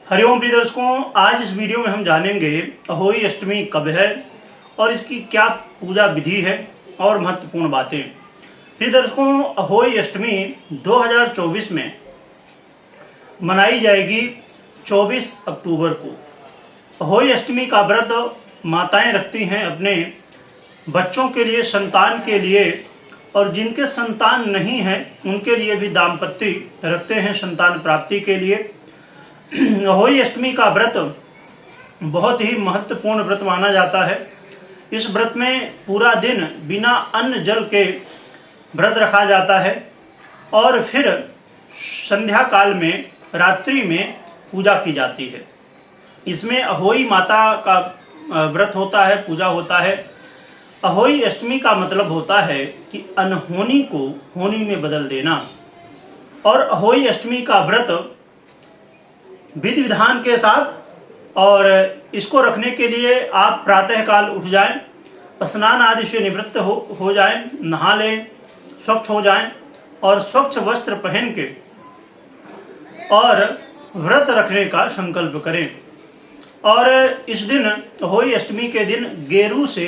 हरिओम प्रिय दर्शकों, आज इस वीडियो में हम जानेंगे अहोई अष्टमी कब है और इसकी क्या पूजा विधि है और महत्वपूर्ण बातें। प्रिय दर्शकों, अहोई अष्टमी 2024 में मनाई जाएगी 24 अक्टूबर को। अहोई अष्टमी का व्रत माताएं रखती हैं अपने बच्चों के लिए, संतान के लिए, और जिनके संतान नहीं है उनके लिए भी दाम्पत्य रखते हैं संतान प्राप्ति के लिए। अहोई अष्टमी का व्रत बहुत ही महत्वपूर्ण व्रत माना जाता है। इस व्रत में पूरा दिन बिना अन्न जल के व्रत रखा जाता है और फिर संध्या काल में, रात्रि में पूजा की जाती है। इसमें अहोई माता का व्रत होता है, पूजा होता है। अहोई अष्टमी का मतलब होता है कि अनहोनी को होनी में बदल देना। और अहोई अष्टमी का व्रत विधि विधान के साथ, और इसको रखने के लिए आप प्रातःकाल उठ जाएं, स्नान आदि से निवृत्त हो जाएं, नहा लें, स्वच्छ हो जाएं और स्वच्छ वस्त्र पहन के और व्रत रखने का संकल्प करें। और इस दिन, अहोई अष्टमी के दिन, गेरू से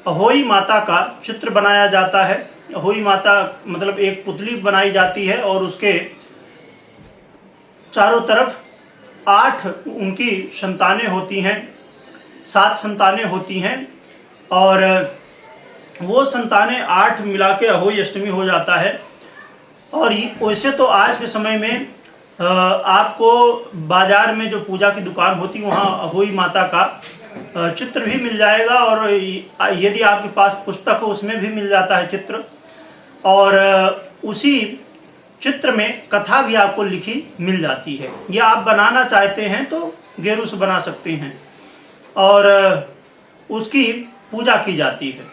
अहोई माता का चित्र बनाया जाता है। अहोई माता मतलब एक पुतली बनाई जाती है और उसके चारों तरफ 8 उनकी संतानें होती हैं, 7 संतानें होती हैं, और वो संतानें 8 मिला के अहोई अष्टमी हो जाता है। और वैसे तो आज के समय में आपको बाजार में जो पूजा की दुकान होती है वहाँ अहोई माता का चित्र भी मिल जाएगा, और यदि आपके पास पुस्तक हो उसमें भी मिल जाता है चित्र। और उसी चित्र में कथा भी आपको लिखी मिल जाती है। या आप बनाना चाहते हैं तो गेरू से बना सकते हैं और उसकी पूजा की जाती है।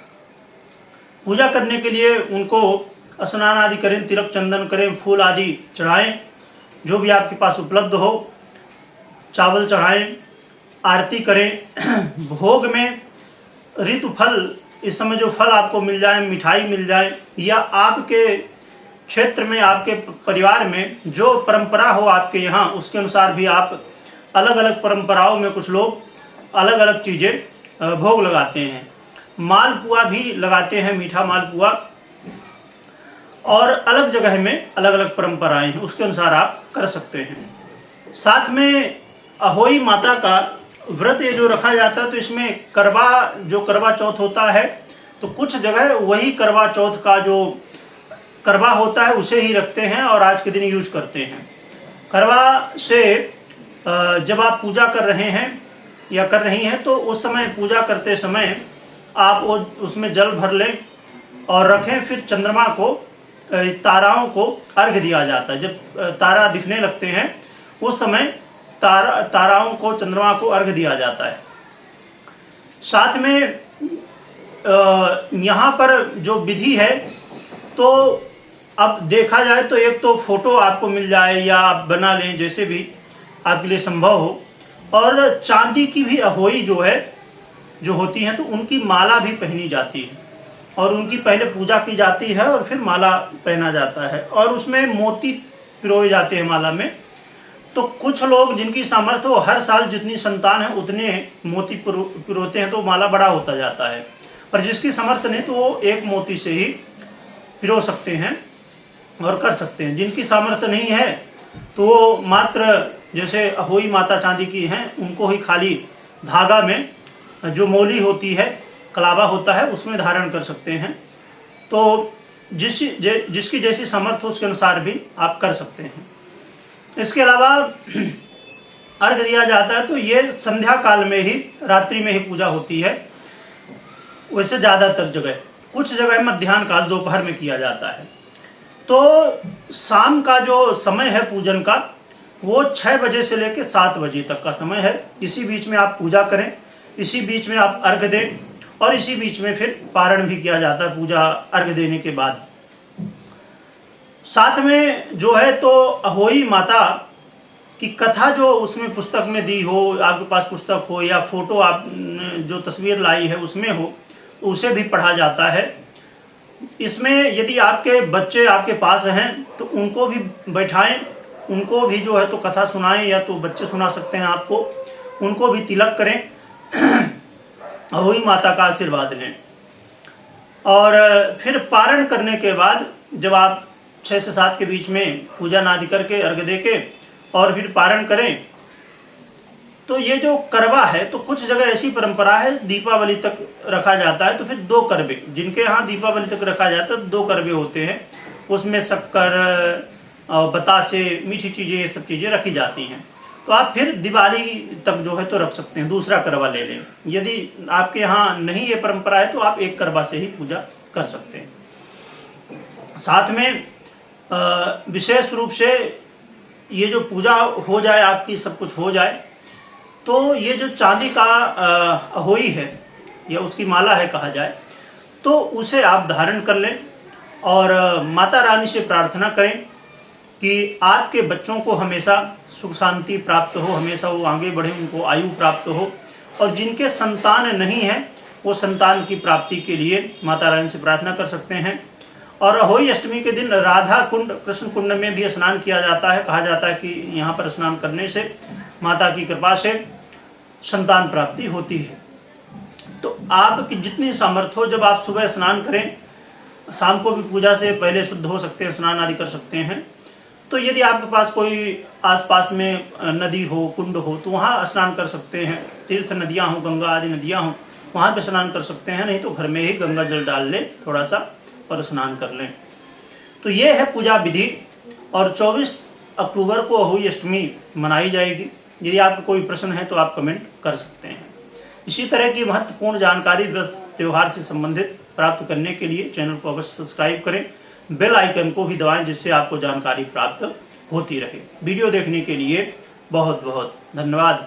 पूजा करने के लिए उनको स्नान आदि करें, तिलक चंदन करें, फूल आदि चढ़ाएं, जो भी आपके पास उपलब्ध हो, चावल चढ़ाएं, आरती करें। भोग में ऋतु फल, इस समय जो फल आपको मिल जाए, मिठाई मिल जाए, या आपके क्षेत्र में, आपके परिवार में जो परंपरा हो आपके यहाँ, उसके अनुसार भी आप अलग अलग परंपराओं में कुछ लोग अलग अलग चीज़ें भोग लगाते हैं। मालपुआ भी लगाते हैं, मीठा मालपुआ, और अलग जगह में अलग अलग परंपराएं हैं, उसके अनुसार आप कर सकते हैं। साथ में अहोई माता का व्रत ये जो रखा जाता है, तो इसमें करवा चौथ होता है, तो कुछ जगह वही करवा चौथ का जो करवा होता है उसे ही रखते हैं और आज के दिन यूज करते हैं। करवा से जब आप पूजा कर रहे हैं या कर रही हैं, तो उस समय, पूजा करते समय आप उसमें जल भर लें और रखें। फिर चंद्रमा को, ताराओं को अर्घ्य दिया जाता है। जब तारा दिखने लगते हैं उस समय ताराओं को, चंद्रमा को अर्घ्य दिया जाता है। साथ में यहाँ पर जो विधि है, तो अब देखा जाए तो एक तो फोटो आपको मिल जाए या आप बना लें, जैसे भी आपके लिए संभव हो। और चांदी की भी अहोई जो होती हैं, तो उनकी माला भी पहनी जाती है और उनकी पहले पूजा की जाती है और फिर माला पहना जाता है, और उसमें मोती पिरोए जाते हैं माला में। तो कुछ लोग जिनकी सामर्थ्य हो, हर साल जितनी संतान है उतने मोती पिरोते हैं, तो माला बड़ा होता जाता है। पर जिसकी सामर्थ्य नहीं तो वो एक मोती से ही पिरो सकते हैं और कर सकते हैं। जिनकी सामर्थ्य नहीं है तो वो मात्र, जैसे अहोई माता चांदी की हैं, उनको ही खाली धागा में जो मौली होती है, कलावा होता है, उसमें धारण कर सकते हैं। तो जिसकी जैसी सामर्थ्य हो उसके अनुसार भी आप कर सकते हैं। इसके अलावा अर्घ्य दिया जाता है, तो ये संध्या काल में ही, रात्रि में ही पूजा होती है। वैसे ज़्यादातर जगह, कुछ जगह मध्याह्न काल, दोपहर में किया जाता है। तो शाम का जो समय है पूजन का, वो 6 बजे से लेकर 7 बजे तक का समय है। इसी बीच में आप पूजा करें, इसी बीच में आप अर्घ्य दें, और इसी बीच में फिर पारण भी किया जाता है पूजा अर्घ्य देने के बाद। साथ में जो है, तो अहोई माता की कथा जो उसमें पुस्तक में दी हो, आपके पास पुस्तक हो या फोटो आप जो तस्वीर लाई है उसमें हो, उसे भी पढ़ा जाता है। इसमें यदि आपके बच्चे आपके पास हैं तो उनको भी बैठाएं उनको भी जो है तो कथा सुनाएं, या तो बच्चे सुना सकते हैं आपको, उनको भी तिलक करें, अहोई माता का आशीर्वाद लें। और फिर पारण करने के बाद जब आप 6 से 7 के बीच में पूजा नादि करके अर्घ्य दे के और फिर पारण करें, तो ये जो करवा है, तो कुछ जगह ऐसी परंपरा है दीपावली तक रखा जाता है, तो फिर 2 करवे, जिनके यहाँ दीपावली तक रखा जाता है 2 करवे होते हैं, उसमें शक्कर, बतासे, मीठी चीज़ें, ये सब चीज़ें रखी जाती हैं। तो आप फिर दिवाली तक जो है तो रख सकते हैं, दूसरा करवा ले लें। यदि आपके यहाँ नहीं ये परंपरा है तो आप 1 करवा से ही पूजा कर सकते हैं। साथ में विशेष रूप से ये जो पूजा हो जाए आपकी, सब कुछ हो जाए, तो ये जो चांदी का अहोई है या उसकी माला है कहा जाए, तो उसे आप धारण कर लें और माता रानी से प्रार्थना करें कि आपके बच्चों को हमेशा सुख शांति प्राप्त हो, हमेशा वो आगे बढ़े, उनको आयु प्राप्त हो, और जिनके संतान नहीं है वो संतान की प्राप्ति के लिए माता रानी से प्रार्थना कर सकते हैं। और अहोई अष्टमी के दिन राधा कुंड, कृष्ण कुंड में भी स्नान किया जाता है। कहा जाता है कि यहाँ पर स्नान करने से माता की कृपा से संतान प्राप्ति होती है। तो आपकी जितनी सामर्थ्य हो, जब आप सुबह स्नान करें, शाम को भी पूजा से पहले शुद्ध हो सकते हैं, स्नान आदि कर सकते हैं। तो यदि आपके पास कोई आसपास में नदी हो, कुंड हो, तो वहाँ स्नान कर सकते हैं। तीर्थ नदियाँ हों, गंगा आदि नदियाँ हों, वहाँ पे स्नान कर सकते हैं। नहीं तो घर में ही गंगा जल डाल लें थोड़ा सा और स्नान कर लें। तो ये है पूजा विधि। और 24 अक्टूबर को अहोई अष्टमी मनाई जाएगी। यदि आपको कोई प्रश्न है तो आप कमेंट कर सकते हैं। इसी तरह की महत्वपूर्ण जानकारी व्रत त्यौहार से संबंधित प्राप्त करने के लिए चैनल को अवश्य सब्सक्राइब करें, बेल आइकन को भी दबाएं, जिससे आपको जानकारी प्राप्त होती रहे। वीडियो देखने के लिए बहुत बहुत धन्यवाद।